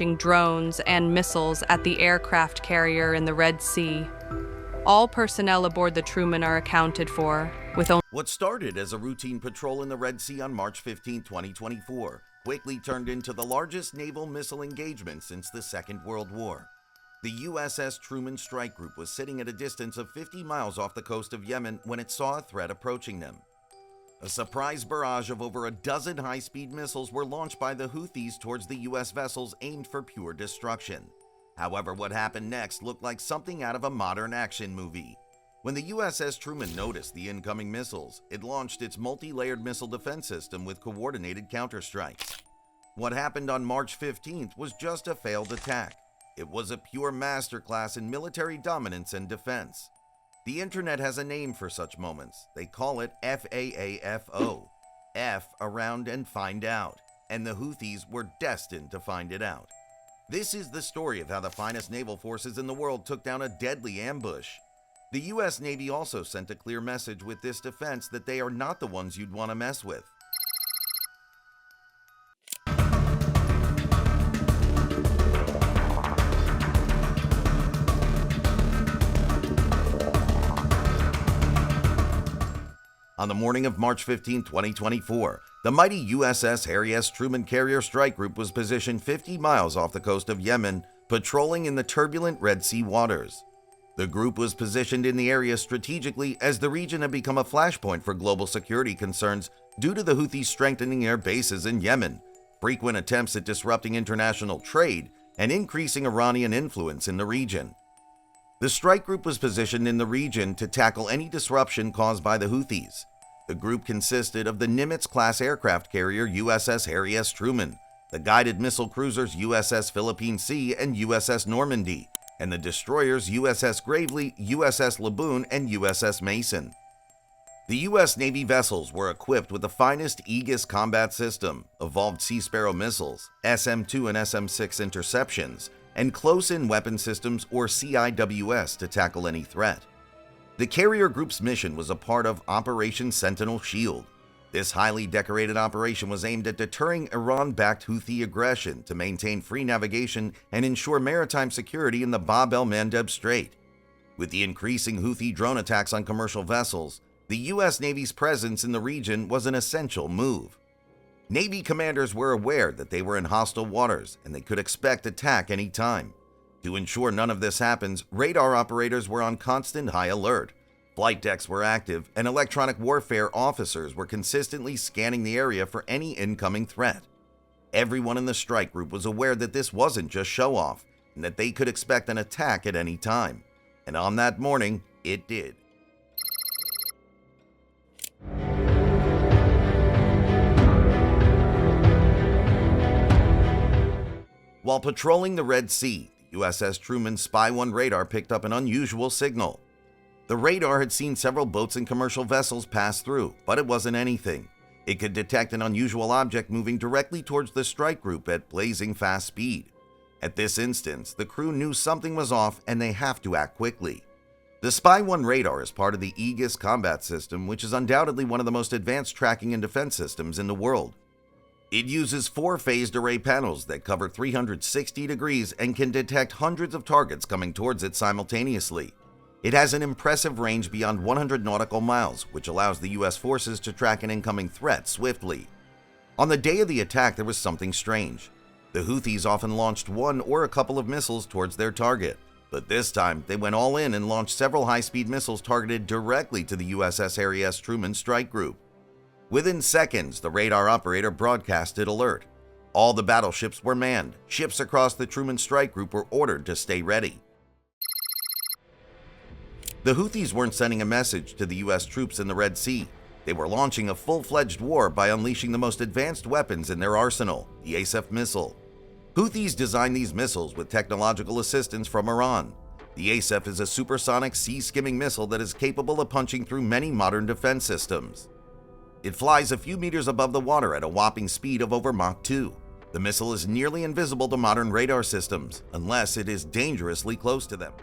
drones and missiles at the aircraft carrier in the Red Sea. All personnel aboard the Truman are accounted for, with only What started as a routine patrol in the Red Sea on March 15, 2024, quickly turned into the largest naval missile engagement since the Second World War. The USS Truman Strike Group was sitting at a distance of 50 miles off the coast of Yemen when it saw a threat approaching them. A surprise barrage of over a dozen high-speed missiles were launched by the Houthis towards the U.S. vessels aimed for pure destruction. However, what happened next looked like something out of a modern action movie. When the USS Truman noticed the incoming missiles, it launched its multi-layered missile defense system with coordinated counterstrikes. What happened on March 15th was just a failed attack. It was a pure masterclass in military dominance and defense. The internet has a name for such moments. They call it FAAFO. F, around and find out. And the Houthis were destined to find it out. This is the story of how the finest naval forces in the world took down a deadly ambush. The U.S. Navy also sent a clear message with this defense that they are not the ones you'd want to mess with. On the morning of March 15, 2024, the mighty USS Truman Carrier Strike Group was positioned 50 miles off the coast of Yemen, patrolling in the turbulent Red Sea waters. The group was positioned in the area strategically as the region had become a flashpoint for global security concerns due to the Houthis strengthening their bases in Yemen, frequent attempts at disrupting international trade, and increasing Iranian influence in the region. The strike group was positioned in the region to tackle any disruption caused by the Houthis. The group consisted of the Nimitz-class aircraft carrier USS Truman, the guided missile cruisers USS Philippine Sea and USS Normandy, and the destroyers USS Gravely, USS Laboon, and USS Mason. The U.S. Navy vessels were equipped with the finest Aegis combat system, evolved Sea Sparrow missiles, SM-2 and SM-6 interceptions, and close-in weapon systems or CIWS to tackle any threat. The carrier group's mission was a part of Operation Sentinel Shield. This highly decorated operation was aimed at deterring Iran-backed Houthi aggression to maintain free navigation and ensure maritime security in the Bab el-Mandeb Strait. With the increasing Houthi drone attacks on commercial vessels, the U.S. Navy's presence in the region was an essential move. Navy commanders were aware that they were in hostile waters and they could expect attack any time. To ensure none of this happens, radar operators were on constant high alert. Flight decks were active, and electronic warfare officers were consistently scanning the area for any incoming threat. Everyone in the strike group was aware that this wasn't just show-off, and that they could expect an attack at any time. And on that morning, it did. While patrolling the Red Sea, the USS Truman Spy-1 radar picked up an unusual signal. The radar had seen several boats and commercial vessels pass through, but it wasn't anything. It could detect an unusual object moving directly towards the strike group at blazing fast speed. At this instance, the crew knew something was off and they have to act quickly. The Spy-1 radar is part of the Aegis combat system, which is undoubtedly one of the most advanced tracking and defense systems in the world. It uses 4 phased array panels that cover 360 degrees and can detect hundreds of targets coming towards it simultaneously. It has an impressive range beyond 100 nautical miles, which allows the U.S. forces to track an incoming threat swiftly. On the day of the attack, there was something strange. The Houthis often launched one or a couple of missiles towards their target, but this time they went all in and launched several high-speed missiles targeted directly to the USS Truman Strike Group. Within seconds, the radar operator broadcasted alert. All the battleships were manned. Ships across the Truman Strike Group were ordered to stay ready. The Houthis weren't sending a message to the U.S. troops in the Red Sea. They were launching a full-fledged war by unleashing the most advanced weapons in their arsenal, the ASF missile. Houthis designed these missiles with technological assistance from Iran. The ASF is a supersonic sea-skimming missile that is capable of punching through many modern defense systems. It flies a few meters above the water at a whopping speed of over Mach 2. The missile is nearly invisible to modern radar systems, unless it is dangerously close to them.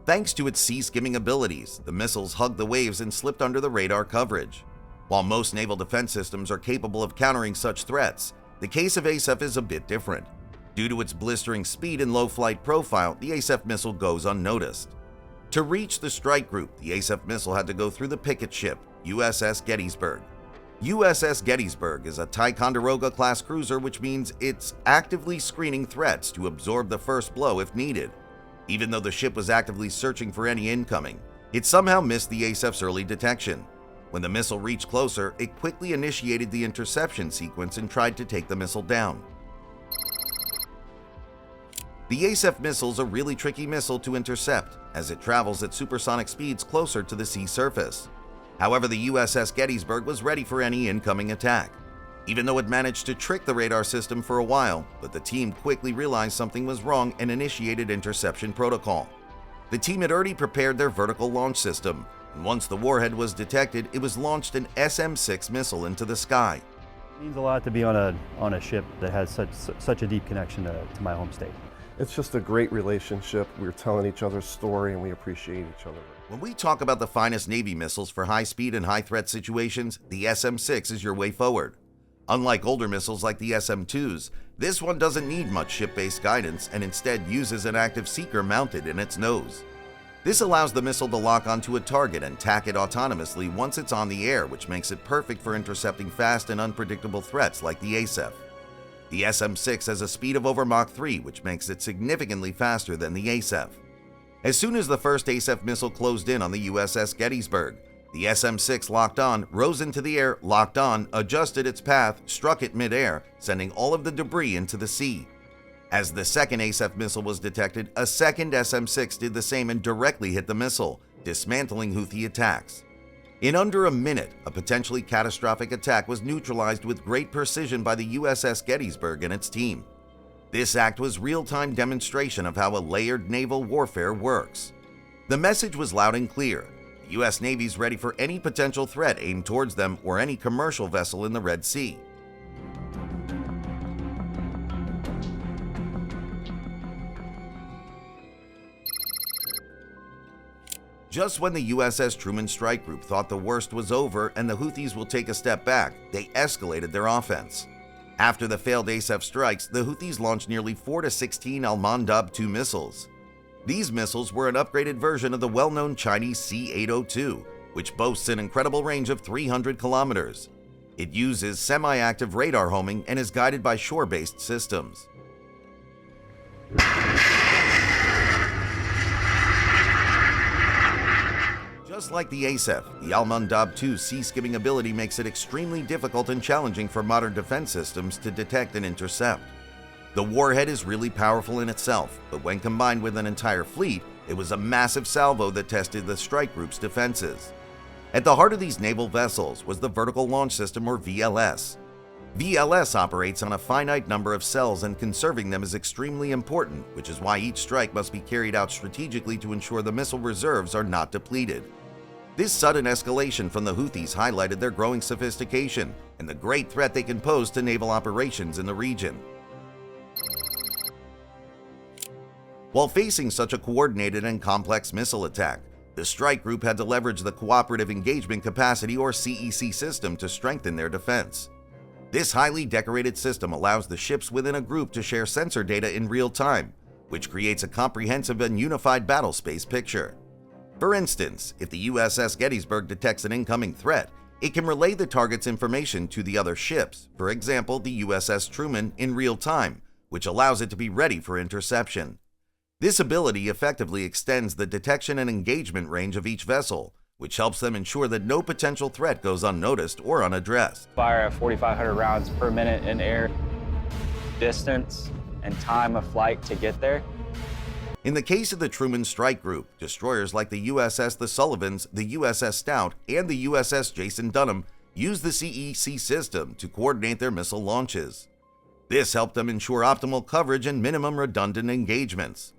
Thanks to its sea-skimming abilities, the missiles hugged the waves and slipped under the radar coverage. While most naval defense systems are capable of countering such threats, the case of ASEF is a bit different. Due to its blistering speed and low flight profile, the ASEF missile goes unnoticed. To reach the strike group, the ASEF missile had to go through the picket ship, USS Gettysburg. USS Gettysburg is a Ticonderoga-class cruiser, which means it's actively screening threats to absorb the first blow if needed. Even though the ship was actively searching for any incoming, it somehow missed the ASEF's early detection. When the missile reached closer, it quickly initiated the interception sequence and tried to take the missile down. The ASEF missile is a really tricky missile to intercept, as it travels at supersonic speeds closer to the sea surface. However, the USS Gettysburg was ready for any incoming attack, even though it managed to trick the radar system for a while, but the team quickly realized something was wrong and initiated interception protocol. The team had already prepared their vertical launch system, and once the warhead was detected, it was launched an SM-6 missile into the sky. It means a lot to be on a ship that has such a deep connection to my home state. It's just a great relationship. We're telling each other's story and we appreciate each other. When we talk about the finest Navy missiles for high-speed and high-threat situations, the SM-6 is your way forward. Unlike older missiles like the SM-2s, this one doesn't need much ship-based guidance and instead uses an active seeker mounted in its nose. This allows the missile to lock onto a target and tack it autonomously once it's on the air, which makes it perfect for intercepting fast and unpredictable threats like the ASEF. The SM-6 has a speed of over Mach 3, which makes it significantly faster than the ASEF. As soon as the first ASEF missile closed in on the USS Gettysburg, the SM-6 locked on, rose into the air, locked on, adjusted its path, struck it mid-air, sending all of the debris into the sea. As the second ASEF missile was detected, a second SM-6 did the same and directly hit the missile, dismantling Houthi attacks. In under a minute, a potentially catastrophic attack was neutralized with great precision by the USS Gettysburg and its team. This act was real-time demonstration of how a layered naval warfare works. The message was loud and clear. The U.S. Navy's ready for any potential threat aimed towards them or any commercial vessel in the Red Sea. Just when the USS Truman Strike Group thought the worst was over and the Houthis will take a step back, they escalated their offense. After the failed ASEF strikes, the Houthis launched nearly 4 to 16 Al-Mandab-2 missiles. These missiles were an upgraded version of the well-known Chinese C-802, which boasts an incredible range of 300 kilometers. It uses semi-active radar homing and is guided by shore-based systems. Just like the ASEF, the Al-Mandab-2's sea-skimming ability makes it extremely difficult and challenging for modern defense systems to detect and intercept. The warhead is really powerful in itself, but when combined with an entire fleet, it was a massive salvo that tested the strike group's defenses. At the heart of these naval vessels was the Vertical Launch System, or VLS. VLS operates on a finite number of cells, and conserving them is extremely important, which is why each strike must be carried out strategically to ensure the missile reserves are not depleted. This sudden escalation from the Houthis highlighted their growing sophistication and the great threat they can pose to naval operations in the region. While facing such a coordinated and complex missile attack, the strike group had to leverage the Cooperative Engagement Capacity, or CEC system, to strengthen their defense. This highly decorated system allows the ships within a group to share sensor data in real time, which creates a comprehensive and unified battlespace picture. For instance, if the USS Gettysburg detects an incoming threat, it can relay the target's information to the other ships, for example the USS Truman, in real time, which allows it to be ready for interception. This ability effectively extends the detection and engagement range of each vessel, which helps them ensure that no potential threat goes unnoticed or unaddressed. Fire at 4,500 rounds per minute in air, distance and time of flight to get there. In the case of the Truman Strike Group, destroyers like the USS The Sullivans, the USS Stout, and the USS Jason Dunham used the CEC system to coordinate their missile launches. This helped them ensure optimal coverage and minimum redundant engagements.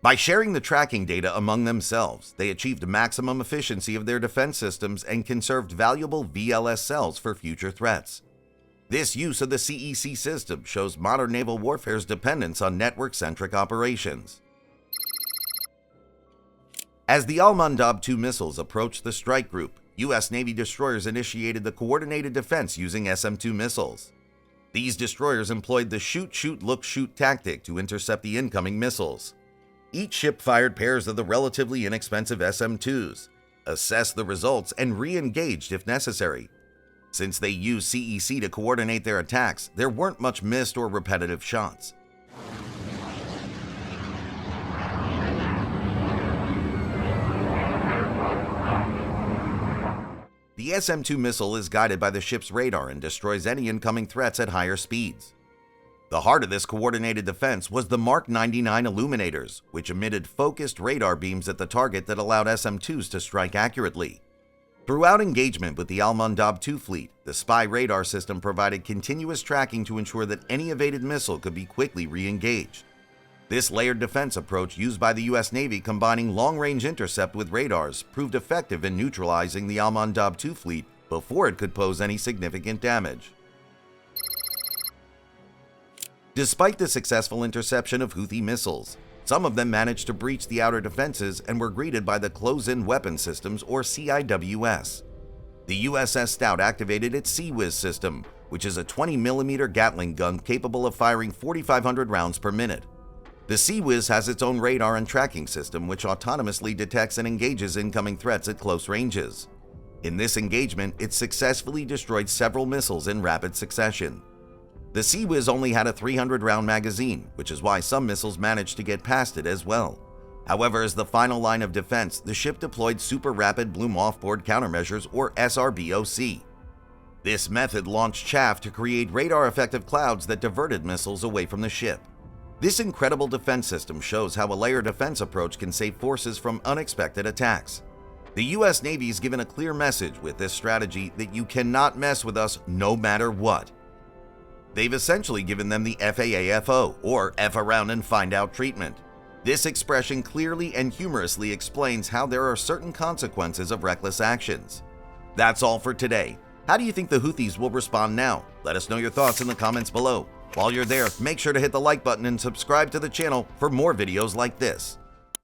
By sharing the tracking data among themselves, they achieved maximum efficiency of their defense systems and conserved valuable VLS cells for future threats. This use of the CEC system shows modern naval warfare's dependence on network-centric operations. As the Al-Mandab-2 missiles approached the strike group, U.S. Navy destroyers initiated the coordinated defense using SM-2 missiles. These destroyers employed the shoot, shoot, look, shoot tactic to intercept the incoming missiles. Each ship fired pairs of the relatively inexpensive SM-2s, assessed the results, and re-engaged if necessary. Since they used CEC to coordinate their attacks, there weren't much missed or repetitive shots. The SM-2 missile is guided by the ship's radar and destroys any incoming threats at higher speeds. The heart of this coordinated defense was the Mark 99 illuminators, which emitted focused radar beams at the target that allowed SM-2s to strike accurately. Throughout engagement with the Al-Mandab 2 fleet, the spy radar system provided continuous tracking to ensure that any evaded missile could be quickly re-engaged. This layered defense approach used by the U.S. Navy combining long-range intercept with radars proved effective in neutralizing the Al-Mandab 2 fleet before it could pose any significant damage. Despite the successful interception of Houthi missiles, some of them managed to breach the outer defenses and were greeted by the Close-In Weapon Systems, or CIWS. The USS Stout activated its CIWS system, which is a 20mm Gatling gun capable of firing 4,500 rounds per minute. The CIWS has its own radar and tracking system which autonomously detects and engages incoming threats at close ranges. In this engagement, it successfully destroyed several missiles in rapid succession. The CIWS only had a 300-round magazine, which is why some missiles managed to get past it as well. However, as the final line of defense, the ship deployed Super Rapid Bloom Offboard Countermeasures, or SRBOC. This method launched chaff to create radar-effective clouds that diverted missiles away from the ship. This incredible defense system shows how a layered defense approach can save forces from unexpected attacks. The U.S. Navy is given a clear message with this strategy that you cannot mess with us no matter what. They've essentially given them the FAAFO, or F around and find out treatment. This expression clearly and humorously explains how there are certain consequences of reckless actions. That's all for today. How do you think the Houthis will respond now? Let us know your thoughts in the comments below. While you're there, make sure to hit the like button and subscribe to the channel for more videos like this.